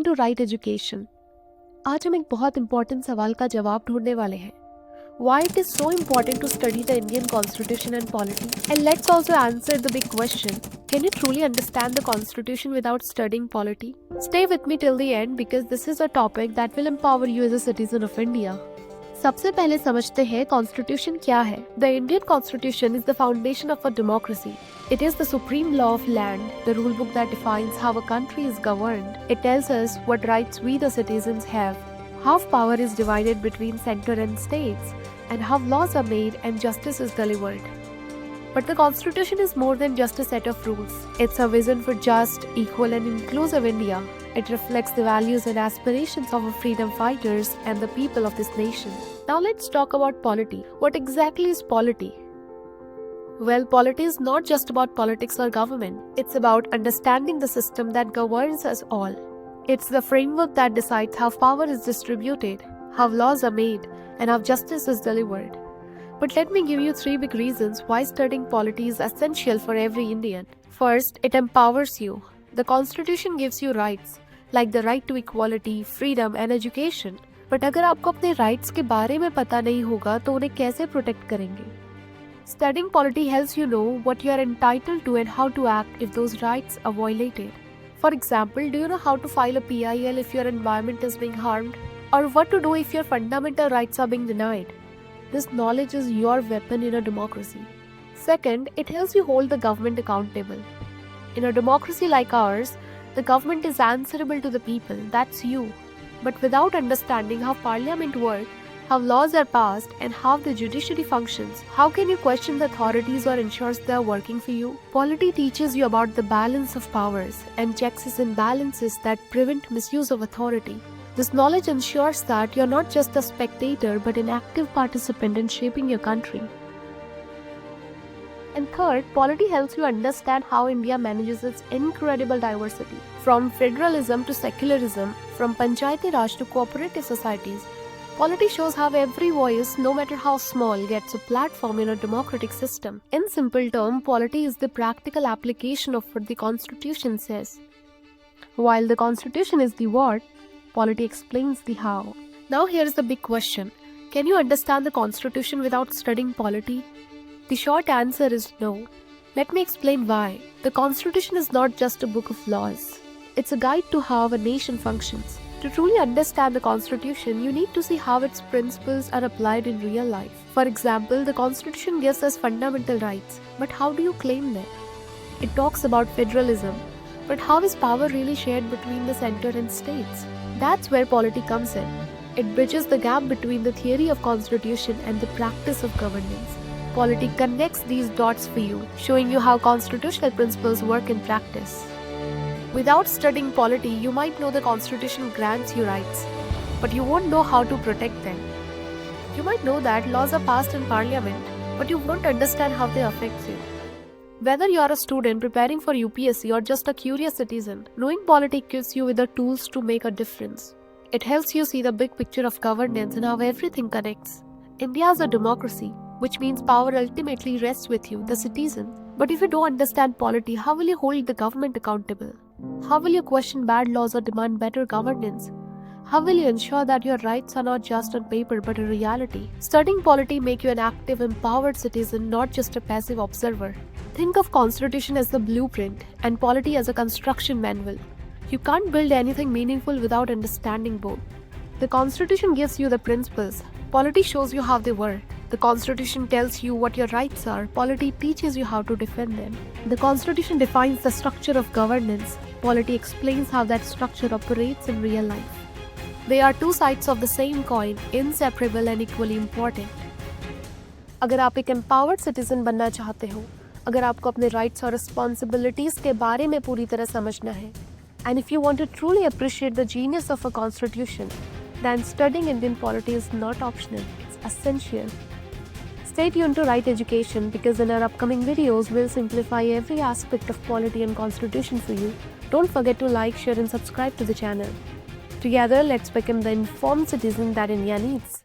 into right education. आज हम एक बहुत important सवाल का जवाब ढूंढने वाले हैं. Why it is so important to study the Indian Constitution and polity? And let's also answer the big question. Can you truly understand the Constitution without studying polity? Stay with me till the end because this is a topic that will empower you as a citizen of India. सबसे पहले समझते हैं constitution क्या है. The Indian constitution is the foundation of a democracy. It is the supreme law of land, the rule book that defines how a country is governed. It tells us what rights we the citizens have, how power is divided between center and states, and how laws are made and justice is delivered. But the Constitution is more than just a set of rules. It's a vision for just, equal and inclusive India. It reflects the values and aspirations of our freedom fighters and the people of this nation. Now let's talk about polity. What exactly is polity? Well, polity is not just about politics or government. It's about understanding the system that governs us all. It's the framework that decides how power is distributed, how laws are made, and how justice is delivered. But let me give you 3 big reasons why studying polity is essential for every Indian. First, it empowers you. The Constitution gives you rights, like the right to equality, freedom, and education. But अगर आपको अपने rights के बारे में पता नहीं होगा तो उन्हें कैसे protect करेंगे? Studying polity helps you know what you are entitled to and how to act if those rights are violated. For example, do you know how to file a PIL if your environment is being harmed? Or what to do if your fundamental rights are being denied? This knowledge is your weapon in a democracy. Second, it helps you hold the government accountable. In a democracy like ours, the government is answerable to the people, that's you. But without understanding how parliament works, how laws are passed, and how the judiciary functions, how can you question the authorities or ensure they are working for you? Polity teaches you about the balance of powers and checks and balances that prevent misuse of authority. This knowledge ensures that you're not just a spectator but an active participant in shaping your country. And third, polity helps you understand how India manages its incredible diversity. From federalism to secularism, from Panchayati Raj to cooperative societies, polity shows how every voice, no matter how small, gets a platform in a democratic system. In simple terms, polity is the practical application of what the Constitution says. While the Constitution is the what, polity explains the how. Now here's the big question. Can you understand the Constitution without studying polity? The short answer is no. Let me explain why. The Constitution is not just a book of laws. It's a guide to how a nation functions. To truly understand the Constitution, you need to see how its principles are applied in real life. For example, the Constitution gives us fundamental rights, but how do you claim them? It talks about federalism, but how is power really shared between the center and states? That's where polity comes in. It bridges the gap between the theory of Constitution and the practice of governance. Polity connects these dots for you, showing you how constitutional principles work in practice. Without studying polity, you might know the Constitution grants you rights, but you won't know how to protect them. You might know that laws are passed in parliament, but you won't understand how they affect you. Whether you are a student preparing for UPSC or just a curious citizen, knowing polity gives you with the tools to make a difference. It helps you see the big picture of governance and how everything connects. India is a democracy, which means power ultimately rests with you, the citizen. But if you don't understand polity, how will you hold the government accountable? How will you question bad laws or demand better governance? How will you ensure that your rights are not just on paper but a reality? Studying polity makes you an active, empowered citizen, not just a passive observer. Think of Constitution as the blueprint and polity as a construction manual. You can't build anything meaningful without understanding both. The Constitution gives you the principles. Polity shows you how they work. The Constitution tells you what your rights are. Polity teaches you how to defend them. The Constitution defines the structure of governance. Polity explains how that structure operates in real life. They are two sides of the same coin, inseparable and equally important. अगर आप एक empowered citizen बनना चाहते हो, अगर आपको अपने rights और responsibilities के बारे में पूरी तरह समझना है, and if you want to truly appreciate the genius of a constitution, then studying Indian polity is not optional, it's essential. Stay tuned to Right Education because in our upcoming videos, we'll simplify every aspect of polity and constitution for you. Don't forget to like, share and subscribe to the channel. Together, let's become the informed citizen that India needs.